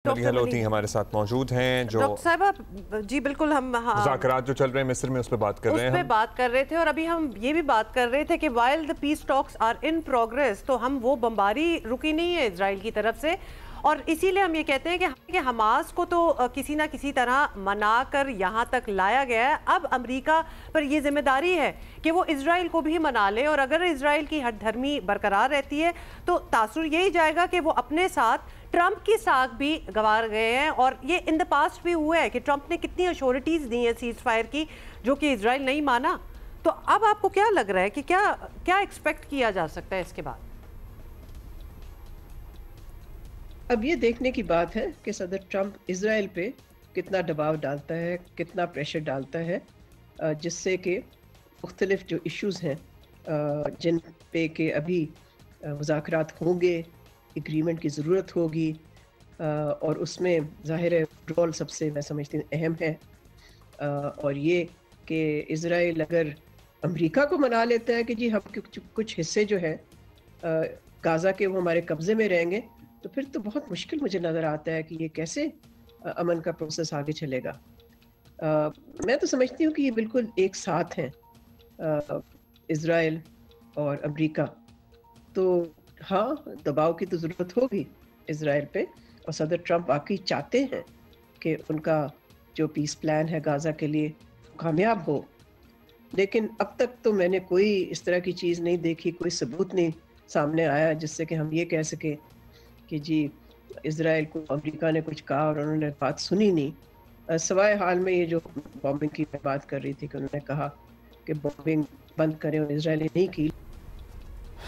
ملیحہ لودھی ہمارے ساتھ موجود ہیں جو ڈاکٹر صاحبہ جی بالکل ہم مذاکرات جو چل رہے ہیں مصر میں اس پہ بات کر رہے ہیں، اس پہ بات کر رہے تھے اور ابھی ہم یہ بھی بات کر رہے تھے کہ while the peace talks are in progress تو ہم وہ بمباری رکی نہیں ہے اسرائیل کی طرف سے اور اسی لیے ہم یہ کہتے ہیں کہ حماس کو تو کسی نہ کسی طرح منا کر یہاں تک لایا گیا ہے. اب امریکا پر یہ ذمہ داری ہے کہ وہ اسرائیل کو بھی منا لے اور اگر اسرائیل کی ہٹ دھرمی برقرار رہتی ہے تو تاثر یہی جائے گا کہ وہ اپنے ساتھ ٹرمپ کی ساکھ بھی گوار گئے ہیں اور یہ ان دا پاسٹ بھی ہوا ہے کہ ٹرمپ نے کتنی ایشورٹیز دی ہیں سیز فائر کی جو کہ اسرائیل نہیں مانا. تو اب آپ کو کیا لگ رہا ہے کہ کیا ایکسپیکٹ کیا جا سکتا ہے اس کے بعد؟ اب یہ دیکھنے کی بات ہے کہ صدر ٹرمپ اسرائیل پہ کتنا دباؤ ڈالتا ہے، کتنا پریشر ڈالتا ہے، جس سے کہ مختلف جو ایشوز ہیں جن پہ کہ ابھی مذاکرات ہوں گے، اگریمنٹ کی ضرورت ہوگی اور اس میں ظاہر رول سب سے میں سمجھتی ہوں اہم ہے. اور یہ کہ اسرائیل اگر امریکہ کو منا لیتا ہے کہ جی ہم کچھ حصے جو ہے غزہ کے وہ ہمارے قبضے میں رہیں گے تو پھر تو بہت مشکل مجھے نظر آتا ہے کہ یہ کیسے امن کا پروسیس آگے چلے گا. میں تو سمجھتی ہوں کہ یہ بالکل ایک ساتھ ہیں اسرائیل اور امریکہ. تو ہاں دباؤ کی تو ضرورت ہوگی اسرائیل پہ اور صدر ٹرمپ واقعی چاہتے ہیں کہ ان کا جو پیس پلان ہے غزہ کے لیے کامیاب ہو، لیکن اب تک تو میں نے کوئی اس طرح کی چیز نہیں دیکھی، کوئی ثبوت نہیں سامنے آیا جس سے کہ ہم یہ کہہ سکیں کہ جی اسرائیل کو امریکہ نے کچھ کہا اور انہوں نے بات سنی نہیں، سوائے حال میں یہ جو بامبنگ کی میں بات کر رہی تھی کہ انہوں نے کہا کہ بامبنگ بند کریں اور اسرائیل نے نہیں کی.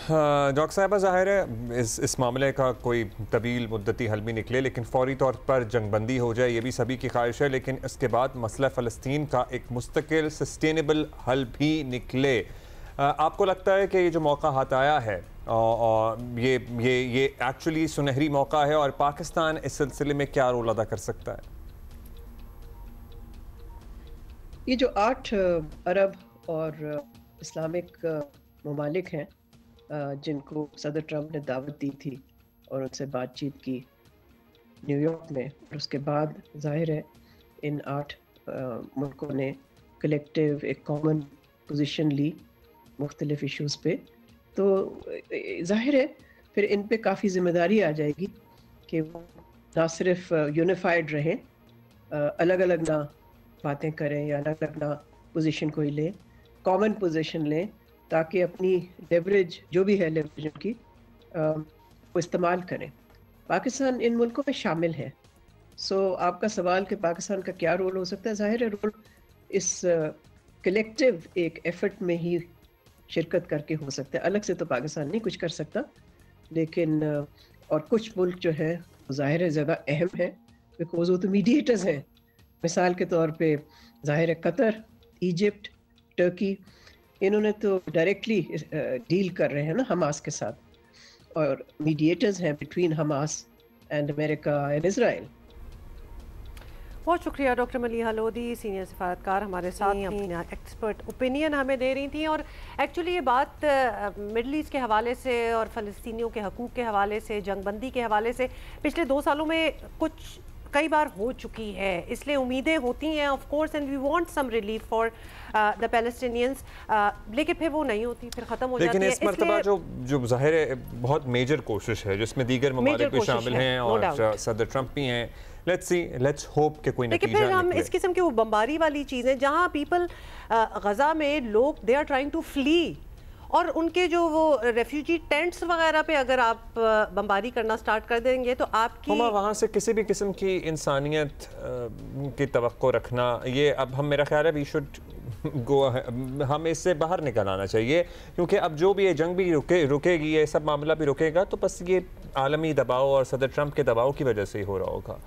ڈاکٹر صاحبہ ظاہر ہے اس معاملے کا کوئی طویل مدتی حل بھی نکلے لیکن فوری طور پر جنگ بندی ہو جائے یہ بھی سبھی کی خواہش ہے، لیکن اس کے بعد مسئلہ فلسطین کا ایک مستقل سسٹینیبل حل بھی نکلے. آپ کو لگتا ہے کہ یہ جو موقع ہاتھ آیا ہے اور یہ ایکچولی سنہری موقع ہے اور پاکستان اس سلسلے میں کیا رول ادا کر سکتا ہے؟ یہ جو 8 عرب اور اسلامک ممالک ہیں جن کو صدر ٹرمپ نے دعوت دی تھی اور ان سے بات چیت کی نیو یارک میں، اور اس کے بعد ظاہر ہے ان 8 ملکوں نے کلیکٹیو ایک کامن پوزیشن لی مختلف ایشوز پہ، تو ظاہر ہے پھر ان پہ کافی ذمہ داری آ جائے گی کہ وہ نہ صرف یونیفائڈ رہیں، الگ الگ نہ باتیں کریں یا الگ الگ نہ پوزیشن کوئی لیں، کامن پوزیشن لیں تاکہ اپنی لیوریج جو بھی ہے لیوریج ان کی وہ استعمال کریں. پاکستان ان ملکوں میں شامل ہے. سو آپ کا سوال کہ پاکستان کا کیا رول ہو سکتا ہے، ظاہر ہے رول اس کلیکٹیو ایک ایفرٹ میں ہی شرکت کر کے ہو سکتا ہے. الگ سے تو پاکستان نہیں کچھ کر سکتا، لیکن اور کچھ ملک جو ہے ظاہر ہے زیادہ اہم ہے بیکاز وہ تو میڈیٹرز ہیں. مثال کے طور پہ ظاہر ہے قطر، ایجپٹ، ٹرکی، انہوں نے تو ڈائریکٹلی ڈیل کر رہے ہیں نا حماس کے ساتھ اور میڈیٹرز ہیں between Hamas and America and Israel. بہت شکریہ ڈاکٹر ملیحہ لودھی، سینئر سفارتکار ہمارے ساتھ اپنا ایکسپرٹ اوپینین ہمیں دے رہی تھیں. اور ایکچولی یہ بات مڈل ایسٹ کے حوالے سے اور فلسطینیوں کے حقوق کے حوالے سے، جنگ بندی کے حوالے سے پچھلے 2 سالوں میں کئی بار ہو چکی ہے، اس لیے امیدیں ہوتی ہیں of course and we want some relief for the Palestinians, لیکن پھر وہ نہیں ہوتی، پھر ختم ہو جاتی ہے. لیکن اس مرتبہ جو ظاہر ہے بہت میجر کوشش ہے جس میں دیگر ممالک بھی شامل ہیں اور صدر ٹرمپ بھی ہیں. لیٹس ہوپ کہ کوئی نتیجہ نکلے. لیکن پھر ہم اس قسم کی وہ بمباری والی چیزیں جہاں پیپل غزہ میں لوگ دے آر ٹرائنگ ٹو فلی اور ان کے جو وہ ریفیوجی ٹینٹس وغیرہ پہ اگر آپ بمباری کرنا سٹارٹ کر دیں گے تو آپ کی وہاں سے کسی بھی قسم کی انسانیت کی توقع رکھنا، یہ اب ہم میرا خیال ہے وی شوڈ گو، ہم اس سے باہر نکل آنا چاہیے کیونکہ اب جو بھی یہ جنگ بھی رکے گی، یہ سب معاملہ بھی رکے گا تو بس یہ عالمی دباؤ اور صدر ٹرمپ کے دباؤ کی وجہ سے ہی ہو رہا ہوگا.